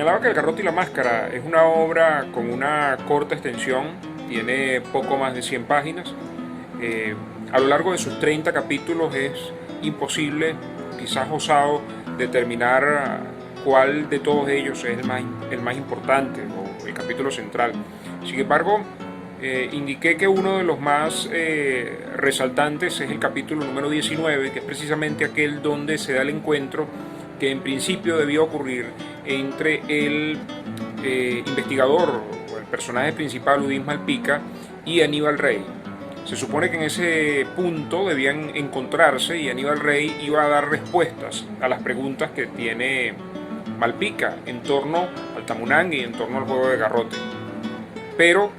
señalaba que El Garrote y la Máscara es una obra con una corta extensión, tiene poco más de 100 páginas. Eh, a lo largo de sus 30 capítulos es imposible, quizás osado, determinar cuál de todos ellos es el más importante o el capítulo central. Sin embargo, indiqué que uno de los más resaltantes es el capítulo número 19, que es precisamente aquel donde se da el encuentro que en principio debía ocurrir entre el investigador o el personaje principal, Udin Malpica, y Aníbal Rey. Se supone que en ese punto debían encontrarse y Aníbal Rey iba a dar respuestas a las preguntas que tiene Malpica en torno al Tamunangue y en torno al juego de garrote. Pero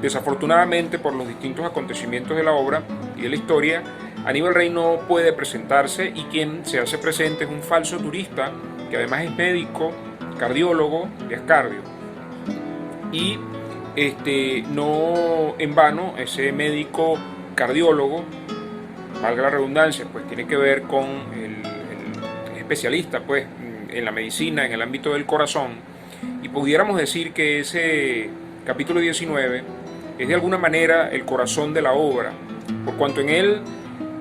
desafortunadamente, por los distintos acontecimientos de la obra y de la historia, Aníbal Rey no puede presentarse y quien se hace presente es un falso turista que además es médico, cardiólogo y es cardio. Y no en vano, ese médico cardiólogo, valga la redundancia, pues tiene que ver con el especialista pues, en la medicina, en el ámbito del corazón, y pudiéramos decir que ese capítulo 19 es de alguna manera el corazón de la obra, por cuanto en él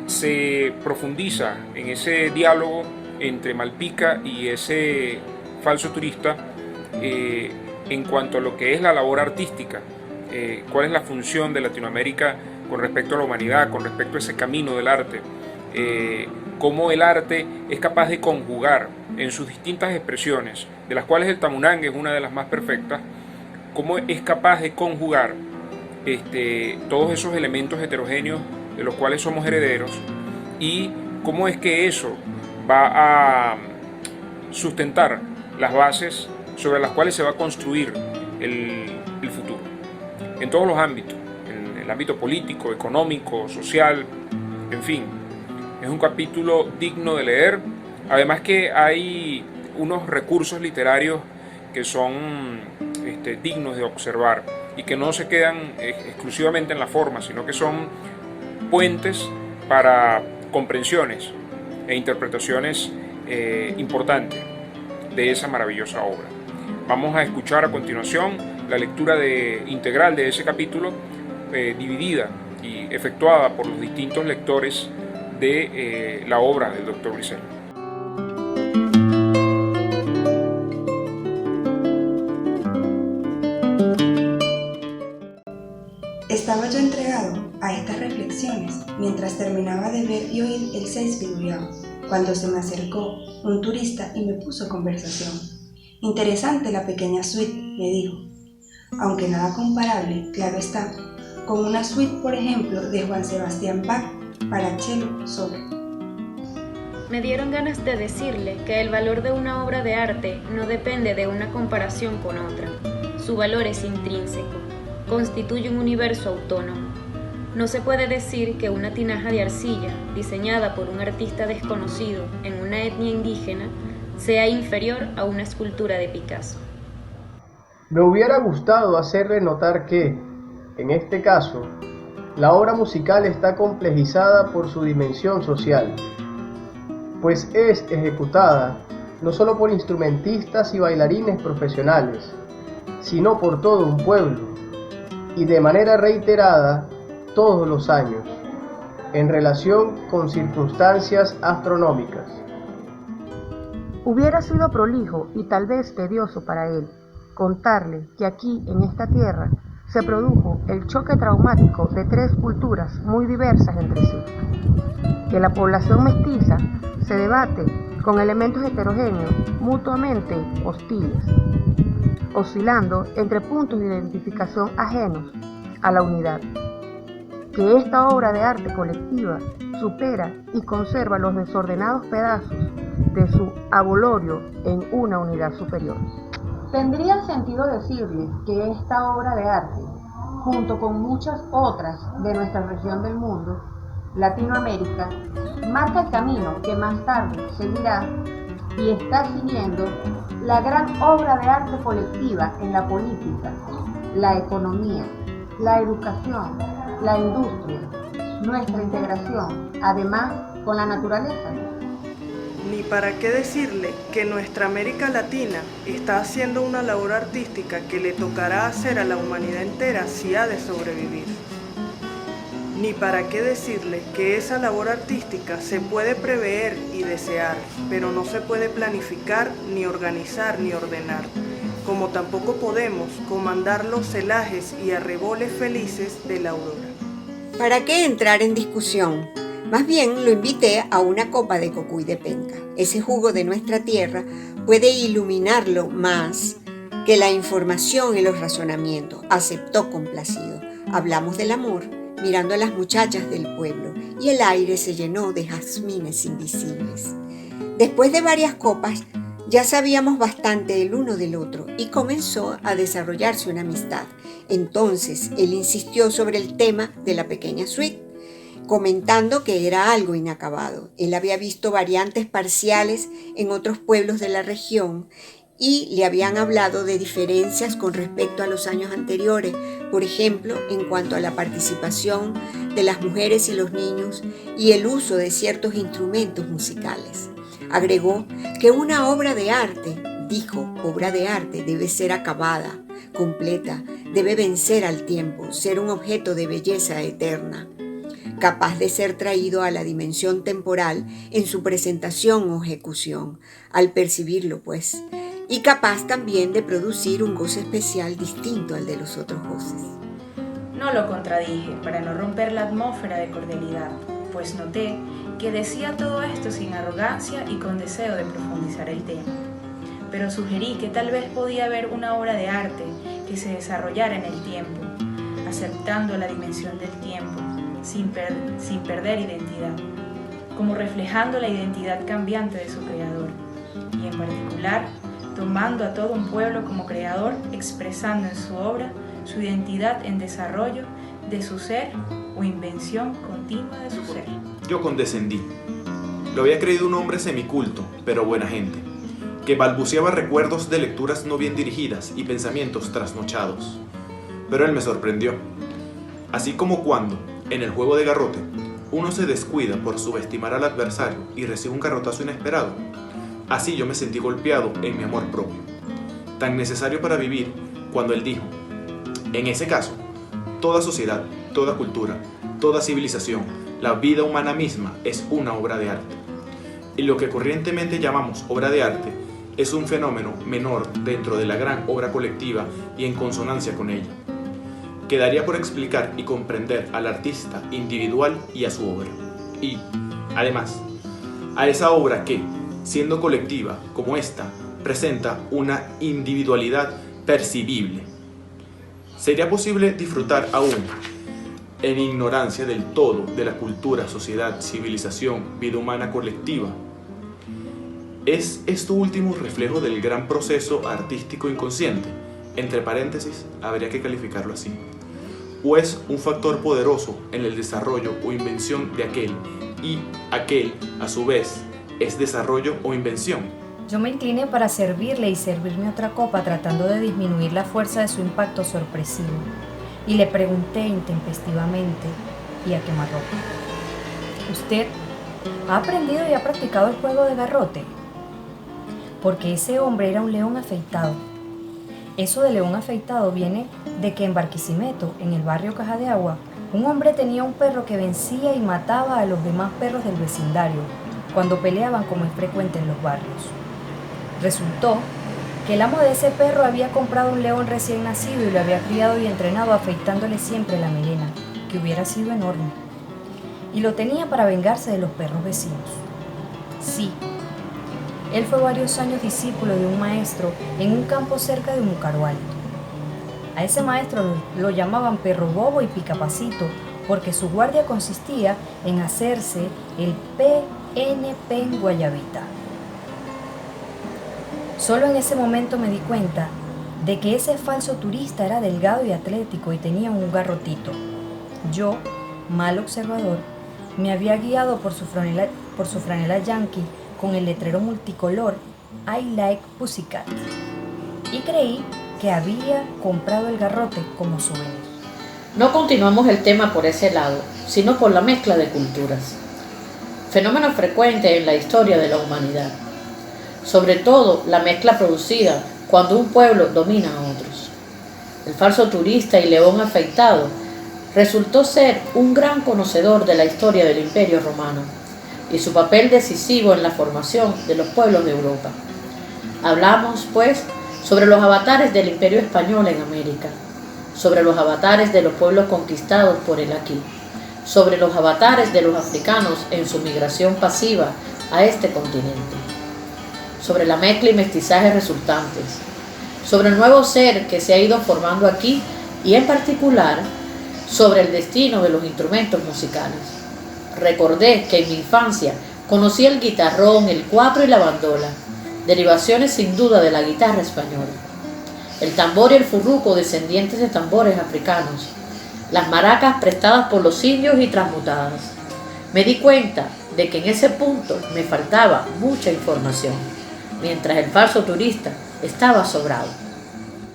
se profundiza en ese diálogo entre Malpica y ese falso turista en cuanto a lo que es la labor artística, cuál es la función de Latinoamérica con respecto a la humanidad, con respecto a ese camino del arte, cómo el arte es capaz de conjugar en sus distintas expresiones, de las cuales el Tamunangue es una de las más perfectas, cómo es capaz de conjugar todos esos elementos heterogéneos de los cuales somos herederos y cómo es que eso va a sustentar las bases sobre las cuales se va a construir el futuro, en todos los ámbitos, en el ámbito político, económico, social, en fin. Es un capítulo digno de leer, además que hay unos recursos literarios que son dignos de observar y que no se quedan exclusivamente en la forma, sino que son puentes para comprensiones e interpretaciones importantes de esa maravillosa obra. Vamos a escuchar a continuación la lectura integral de ese capítulo, dividida y efectuada por los distintos lectores de la obra del Dr. Briceño. Estaba yo entregado a estas reflexiones mientras terminaba de ver y oír el Shakespeare, cuando se me acercó un turista y me puso conversación. Interesante la pequeña suite, me dijo, aunque nada comparable, claro está, con una suite, por ejemplo, de Juan Sebastián Bach para cello solo. Me dieron ganas de decirle que el valor de una obra de arte no depende de una comparación con otra. Su valor es intrínseco. Constituye un universo autónomo. No se puede decir que una tinaja de arcilla, diseñada por un artista desconocido en una etnia indígena, sea inferior a una escultura de Picasso. Me hubiera gustado hacerle notar que, en este caso, la obra musical está complejizada por su dimensión social, pues es ejecutada no solo por instrumentistas y bailarines profesionales, sino por todo un pueblo, y de manera reiterada todos los años, en relación con circunstancias astronómicas. Hubiera sido prolijo y tal vez tedioso para él contarle que aquí, en esta tierra, se produjo el choque traumático de tres culturas muy diversas entre sí, que la población mestiza se debate con elementos heterogéneos mutuamente hostiles, oscilando entre puntos de identificación ajenos a la unidad, que esta obra de arte colectiva supera y conserva los desordenados pedazos de su abolorio en una unidad superior. Tendría sentido decirle que esta obra de arte, junto con muchas otras de nuestra región del mundo, Latinoamérica, marca el camino que más tarde seguirá y está siguiendo la gran obra de arte colectiva en la política, la economía, la educación, la industria, nuestra integración, además con la naturaleza. Ni para qué decirle que nuestra América Latina está haciendo una labor artística que le tocará hacer a la humanidad entera si ha de sobrevivir. Ni para qué decirle que esa labor artística se puede prever y desear, pero no se puede planificar, ni organizar, ni ordenar, como tampoco podemos comandar los celajes y arreboles felices de la aurora. ¿Para qué entrar en discusión? Más bien lo invité a una copa de cocuy de penca. Ese jugo de nuestra tierra puede iluminarlo más que la información y los razonamientos. Aceptó complacido. Hablamos del amor, mirando a las muchachas del pueblo, y el aire se llenó de jazmines invisibles. Después de varias copas, ya sabíamos bastante el uno del otro y comenzó a desarrollarse una amistad. Entonces él insistió sobre el tema de la pequeña suite, comentando que era algo inacabado. Él había visto variantes parciales en otros pueblos de la región y le habían hablado de diferencias con respecto a los años anteriores, por ejemplo, en cuanto a la participación de las mujeres y los niños y el uso de ciertos instrumentos musicales. Agregó que una obra de arte, dijo, obra de arte debe ser acabada, completa, debe vencer al tiempo, ser un objeto de belleza eterna, capaz de ser traído a la dimensión temporal en su presentación o ejecución, al percibirlo pues, y capaz también de producir un goce especial distinto al de los otros goces. No lo contradije para no romper la atmósfera de cordialidad, pues noté que decía todo esto sin arrogancia y con deseo de profundizar el tema. Pero sugerí que tal vez podía haber una obra de arte que se desarrollara en el tiempo, aceptando la dimensión del tiempo, sin perder identidad, como reflejando la identidad cambiante de su creador, y en particular tomando a todo un pueblo como creador, expresando en su obra su identidad en desarrollo de su ser o invención continua de su ser. Yo condescendí. Lo había creído un hombre semiculto, pero buena gente, que balbuceaba recuerdos de lecturas no bien dirigidas y pensamientos trasnochados. Pero él me sorprendió. Así como cuando, en el juego de garrote, uno se descuida por subestimar al adversario y recibe un garrotazo inesperado, así yo me sentí golpeado en mi amor propio, tan necesario para vivir, cuando él dijo: en ese caso, toda sociedad, toda cultura, toda civilización, la vida humana misma es una obra de arte. Y lo que corrientemente llamamos obra de arte es un fenómeno menor dentro de la gran obra colectiva y en consonancia con ella. Quedaría por explicar y comprender al artista individual y a su obra. Y, además, a esa obra que, siendo colectiva como esta, presenta una individualidad percibible. ¿Sería posible disfrutar aún, en ignorancia del todo, de la cultura, sociedad, civilización, vida humana colectiva? ¿Es esto último reflejo del gran proceso artístico inconsciente? Entre paréntesis, habría que calificarlo así. ¿O es un factor poderoso en el desarrollo o invención de aquel, y aquel, a su vez, es desarrollo o invención? Yo me incliné para servirle y servirme otra copa tratando de disminuir la fuerza de su impacto sorpresivo, y le pregunté intempestivamente y a quemarropa: ¿usted ha aprendido y ha practicado el juego de garrote? Porque ese hombre era un león afeitado. Eso de león afeitado viene de que en Barquisimeto, en el barrio Caja de Agua, un hombre tenía un perro que vencía y mataba a los demás perros del vecindario cuando peleaban, como es frecuente en los barrios. Resultó que el amo de ese perro había comprado un león recién nacido y lo había criado y entrenado afeitándole siempre la melena, que hubiera sido enorme, y lo tenía para vengarse de los perros vecinos. Sí, él fue varios años discípulo de un maestro en un campo cerca de Mucaro Alto. A ese maestro lo llamaban perro bobo y picapacito porque su guardia consistía en hacerse el PNP en guayabita. Solo en ese momento me di cuenta de que ese falso turista era delgado y atlético y tenía un garrotito. Yo, mal observador, me había guiado por su franela yankee con el letrero multicolor I like Pussycat y creí que había comprado el garrote como souvenir. No continuamos el tema por ese lado, sino por la mezcla de culturas. fenómeno frecuente en la historia de la humanidad, sobre todo la mezcla producida cuando un pueblo domina a otros. El falso turista y león afeitado resultó ser un gran conocedor de la historia del Imperio Romano y su papel decisivo en la formación de los pueblos de Europa. Hablamos, pues, sobre los avatares del Imperio Español en América, sobre los avatares de los pueblos conquistados por él aquí, sobre los avatares de los africanos en su migración pasiva a este continente, sobre la mezcla y mestizaje resultantes, sobre el nuevo ser que se ha ido formando aquí y en particular sobre el destino de los instrumentos musicales. Recordé que en mi infancia conocí el guitarrón, el cuatro y la bandola, derivaciones sin duda de la guitarra española, el tambor y el furruco descendientes de tambores africanos, las maracas prestadas por los indios y transmutadas. Me di cuenta de que en ese punto me faltaba mucha información, mientras el falso turista estaba sobrado.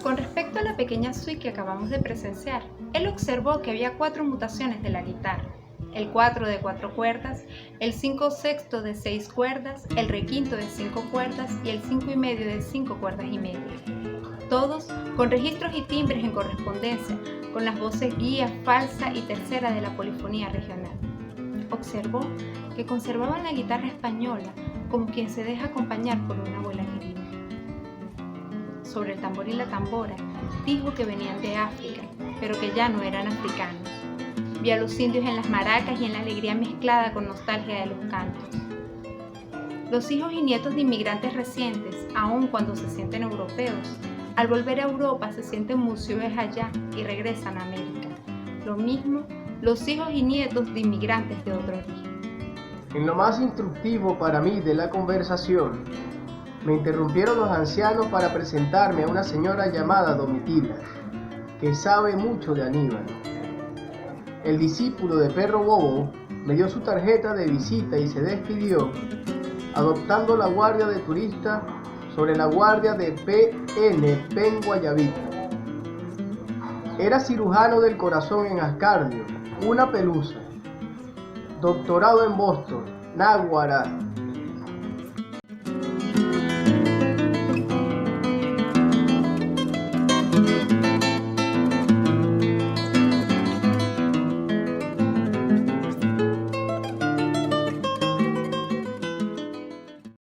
Con respecto a la pequeña suite que acabamos de presenciar, él observó que había 4 mutaciones de la guitarra: el 4 de 4 cuerdas, el 5/6 de 6 cuerdas, el requinto de 5 cuerdas y el 5,5 de 5 cuerdas y media. Todos con registros y timbres en correspondencia con las voces guía, falsa y tercera de la polifonía regional. Observó que conservaban la guitarra española como quien se deja acompañar por una abuela querida. Sobre el tambor y la tambora, dijo que venían de África, pero que ya no eran africanos. Vi a los indios en las maracas y en la alegría mezclada con nostalgia de los cantos. Los hijos y nietos de inmigrantes recientes, aun cuando se sienten europeos, al volver a Europa se sienten museos allá y regresan a América. Lo mismo los hijos y nietos de inmigrantes de otro origen. En lo más instructivo para mí de la conversación, me interrumpieron los ancianos para presentarme a una señora llamada Domitila, que sabe mucho de Aníbal. El discípulo de Perro Bobo me dio su tarjeta de visita y se despidió, adoptando la guardia de turista sobre la guardia de Pen Guayabita. Era cirujano del corazón en Ascardio, una pelusa. Doctorado en Boston, náguara,